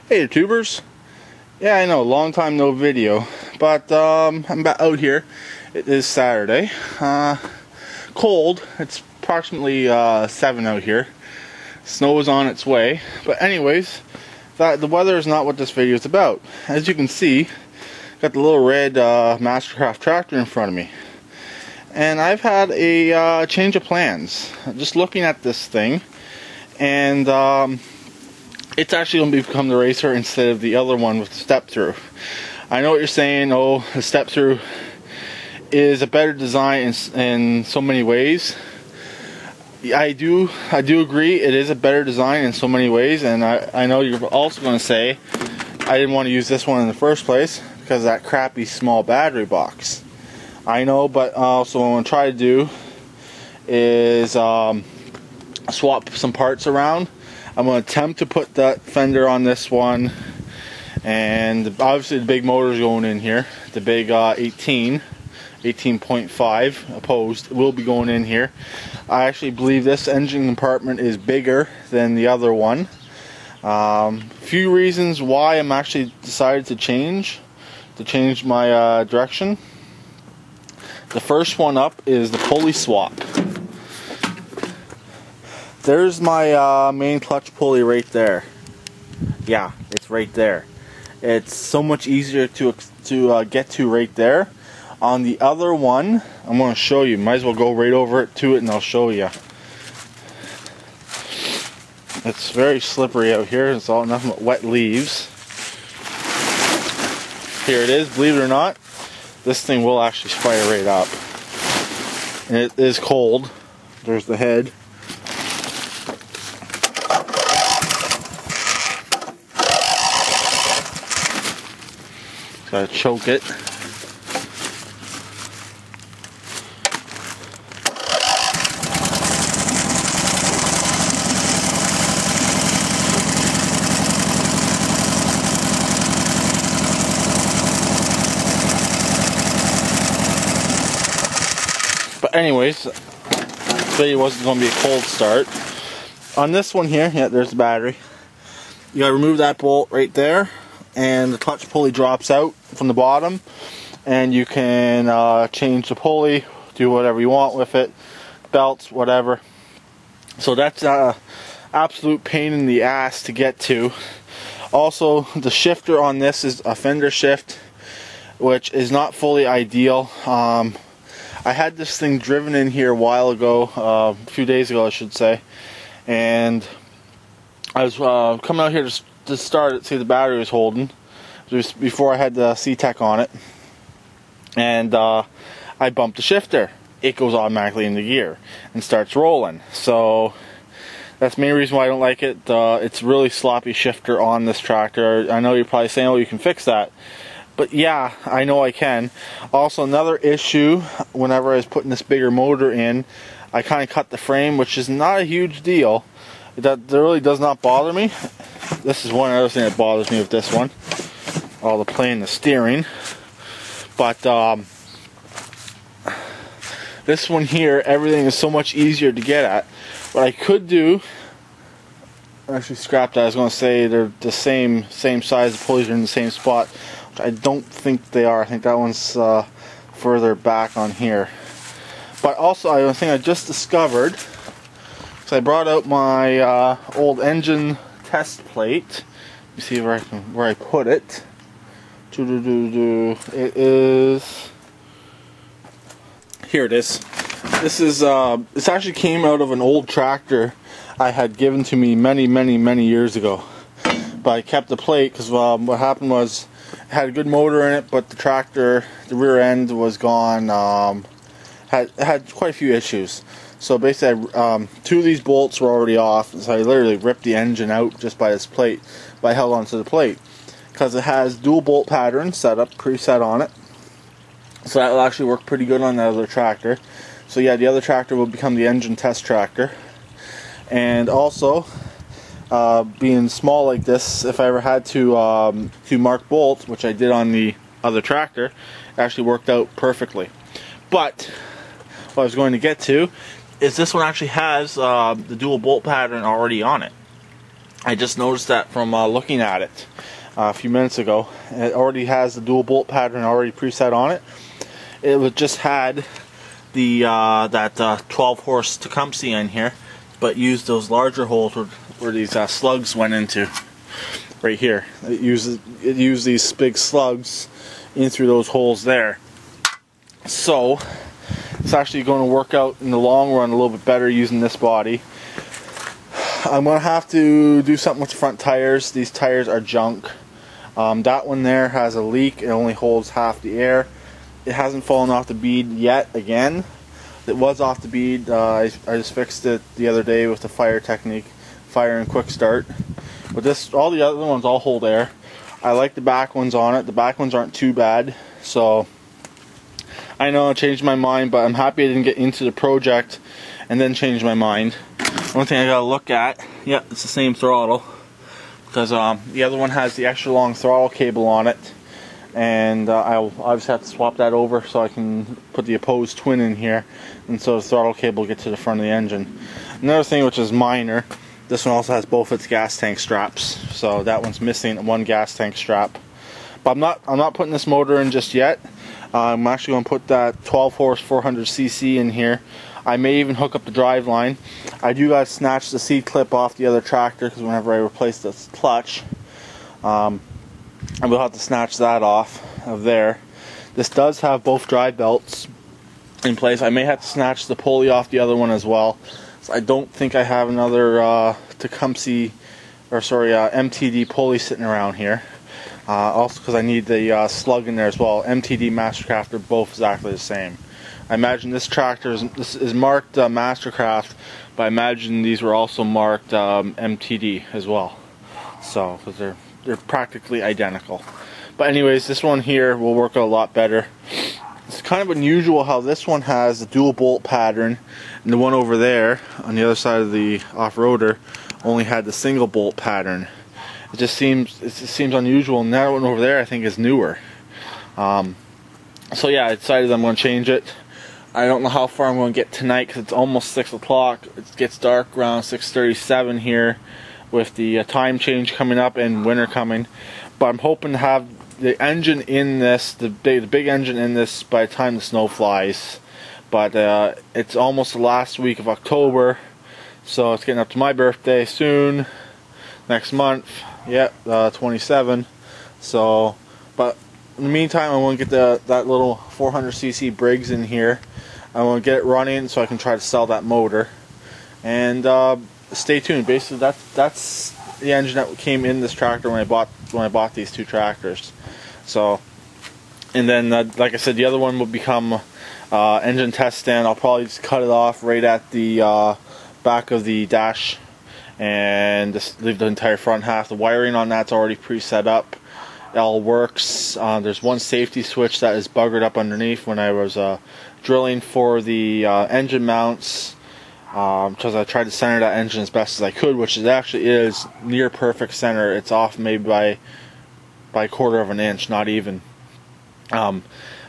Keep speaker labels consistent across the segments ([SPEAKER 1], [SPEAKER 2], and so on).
[SPEAKER 1] Hey YouTubers. Yeah, I know, long time no video, but I'm out here. It is Saturday. Cold. It's approximately 7 out here. Snow is on its way. But anyways, the weather is not what this video is about. As you can see, got the little red Mastercraft tractor in front of me. And I've had a change of plans. Just looking at this thing, and it's actually going to become the racer instead of the other one with the step-through. I know what you're saying, oh, the step-through is a better design in so many ways. I do agree it is a better design in so many ways, and I know you're also going to say I didn't want to use this one in the first place because of that crappy small battery box. I know, but also what I'm going to try to do is swap some parts around. I'm going to attempt to put that fender on this one, and obviously the big motor is going in here. The big 18.5 opposed will be going in here. I actually believe this engine compartment is bigger than the other one. Few reasons why I'm actually decided to change my direction. The first one up is the pulley swap. There's my main clutch pulley right there. Yeah, it's right there. It's so much easier to get to right there. On the other one, I'm going to show you. Might as well go right over to it and I'll show you. It's very slippery out here. It's all nothing but wet leaves. Here it is. Believe it or not, this thing will actually fire right up. And it is cold. There's the head. Gotta choke it. But anyways, this video wasn't going to be a cold start. On this one here, yeah, there's the battery. You gotta remove that bolt right there, and the clutch pulley drops out from the bottom, and you can change the pulley, do whatever you want with it, belts, whatever. So that's a absolute pain in the ass to get to. Also, the shifter on this is a fender shift, which is not fully ideal. I had this thing driven in here a while ago, a few days ago I should say, and I was coming out here to start it, see the battery was holding. Just before I had the C-Tech on it, and I bumped the shifter. It goes automatically into gear and starts rolling. So that's the main reason why I don't like it. It's really sloppy shifter on this tractor. I know you're probably saying, oh, you can fix that. But yeah, I know I can. Also, another issue, whenever I was putting this bigger motor in, I kind of cut the frame, which is not a huge deal. That really does not bother me. This is one other thing that bothers me with this one. All the playing the steering. But this one here, everything is so much easier to get at. What I could do, I actually scrapped that. I was going to say they're the same size, the pulleys are in the same spot. I don't think they are. I think that one's further back on here. But also, I think I just discovered, so I brought out my old engine test plate. You see where I put it. It is here. It is. This is this actually came out of an old tractor I had given to me many years ago. But I kept the plate because what happened was it had a good motor in it, but the tractor, the rear end was gone. Had quite a few issues. So basically, two of these bolts were already off, so I literally ripped the engine out just by this plate. But I held onto the plate because it has dual bolt pattern set up, preset on it. So that will actually work pretty good on the other tractor. So yeah, the other tractor will become the engine test tractor. And also, being small like this, if I ever had to mark bolts, which I did on the other tractor, it actually worked out perfectly. But what I was going to get to is this one actually has the dual bolt pattern already on it. I just noticed that from looking at it a few minutes ago. It already has the dual bolt pattern already preset on it. It just had the that 12 horse Tecumseh in here, but used those larger holes where these slugs went into. Right here, it used these big slugs in through those holes there. So it's actually going to work out in the long run a little bit better using this body. I'm going to have to do something with the front tires. These tires are junk. That one there has a leak. It only holds half the air. It hasn't fallen off the bead yet again. It was off the bead. I just fixed it the other day with the fire technique, fire and quick start. But this, all the other ones all hold air. I like the back ones on it. The back ones aren't too bad. So I know I changed my mind, but I'm happy I didn't get into the project and then change my mind. One thing I gotta look at, yeah, it's the same throttle, because the other one has the extra long throttle cable on it, and I'll obviously have to swap that over so I can put the opposed twin in here, and so the throttle cable will get to the front of the engine. Another thing which is minor, this one also has both its gas tank straps, so that one's missing one gas tank strap. But I'm not putting this motor in just yet. I'm actually going to put that 12 horse 400cc in here. I may even hook up the drive line. I do got to snatch the seat clip off the other tractor, because whenever I replace the clutch, I will have to snatch that off of there. This does have both drive belts in place. I may have to snatch the pulley off the other one as well. So I don't think I have another Tecumseh, or sorry, MTD pulley sitting around here. Also because I need the slug in there as well. MTD, Mastercraft are both exactly the same. I imagine this tractor is marked Mastercraft, but I imagine these were also marked MTD as well. So, because they're practically identical. But anyways, this one here will work out a lot better. It's kind of unusual how this one has the dual bolt pattern, and the one over there on the other side of the off-roader only had the single bolt pattern. It just seems unusual, and that one over there I think is newer. So yeah, I decided I'm going to change it. I don't know how far I'm going to get tonight because it's almost 6 o'clock. It gets dark around 6:37 here with the time change coming up and winter coming. But I'm hoping to have the engine in this, the big engine in this by the time the snow flies. But it's almost the last week of October, so it's getting up to my birthday soon, next month. Yep, 27. So, but in the meantime, I want to get that little 400cc Briggs in here. I want to get it running so I can try to sell that motor. And stay tuned. Basically, that's the engine that came in this tractor when I bought these two tractors. So, and then like I said, the other one will become engine test stand. I'll probably just cut it off right at the back of the dash and just leave the entire front half. The wiring on that's already pre-set up. It all works. There's one safety switch that is buggered up underneath when I was drilling for the engine mounts, because I tried to center that engine as best as I could, which it actually is near perfect center. It's off maybe by a quarter of an inch, not even. But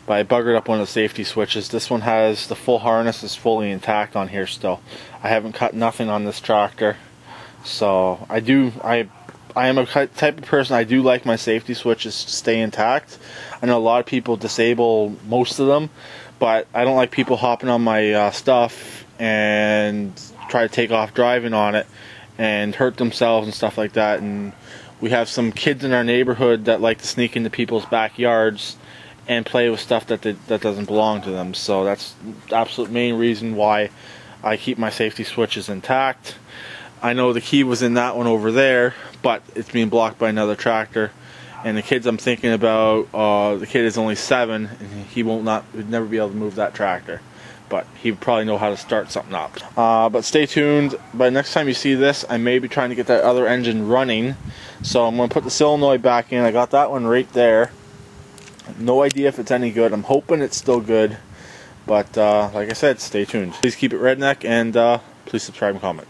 [SPEAKER 1] I buggered up one of the safety switches. This one has the full harness is fully intact on here still. I haven't cut nothing on this tractor. So I am a type of person, I do like my safety switches to stay intact. I know a lot of people disable most of them, but I don't like people hopping on my stuff and try to take off driving on it and hurt themselves and stuff like that. And we have some kids in our neighborhood that like to sneak into people's backyards and play with stuff that doesn't belong to them. So that's the absolute main reason why I keep my safety switches intact. I know the key was in that one over there, but it's being blocked by another tractor. And the kids I'm thinking about, the kid is only 7, and he would never be able to move that tractor. But he would probably know how to start something up. But stay tuned. By next time you see this, I may be trying to get that other engine running. So I'm going to put the solenoid back in. I got that one right there. No idea if it's any good. I'm hoping it's still good. But like I said, stay tuned. Please keep it redneck, and please subscribe and comment.